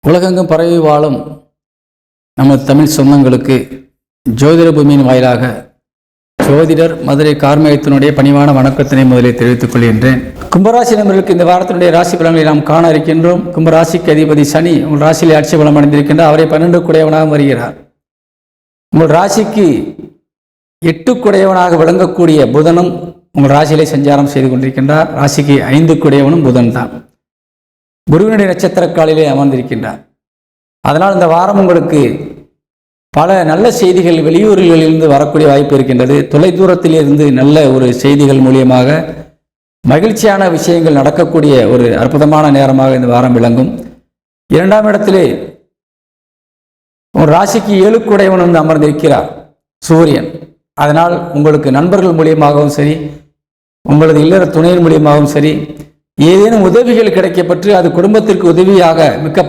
உலகெங்கும் பரவி வாழும் நமது தமிழ் சொந்தங்களுக்கு ஜோதிட பூமியின் வாயிலாக ஜோதிடர் மதுரை கார்மேகத்தினுடைய பணிவான வணக்கத்தினை முதலில் தெரிவித்துக் கொள்கின்றேன். கும்பராசி நண்பர்களுக்கு இந்த வாரத்தினுடைய ராசி பலன்களை நாம் காண இருக்கின்றோம். கும்பராசிக்கு அதிபதி சனி உங்கள் ராசியில் ஆட்சி பலம் அடைந்திருக்கின்றார். அவரை 12 குடையவனாக வருகிறார். உங்கள் ராசிக்கு 8 குடையவனாக விளங்கக்கூடிய புதனும் உங்கள் ராசியிலே சஞ்சாரம் செய்து கொண்டிருக்கின்றார். ராசிக்கு 5 குடையவனும் புதன் தான். குருவினுடைய நட்சத்திர காலிலே அமர்ந்திருக்கின்றார். அதனால் இந்த வாரம் உங்களுக்கு பல நல்ல செய்திகள் வெளியூர்களிலிருந்து வரக்கூடிய வாய்ப்பு இருக்கின்றது. தொலைதூரத்திலிருந்து நல்ல ஒரு செய்திகள் மூலியமாக மகிழ்ச்சியான விஷயங்கள் நடக்கக்கூடிய ஒரு அற்புதமான நேரமாக இந்த வாரம் விளங்கும். 2ஆம் இடத்திலே ஒரு ராசிக்கு 7 குடையவன் வந்து அமர்ந்திருக்கிறார் சூரியன். அதனால் உங்களுக்கு நண்பர்கள் மூலியமாகவும் சரி, உங்களது இல்லற துணையின் மூலியமாகவும் சரி, ஏதேனும் உதவிகள் கிடைக்கப்பட்டு அது குடும்பத்திற்கு உதவியாக மிக்க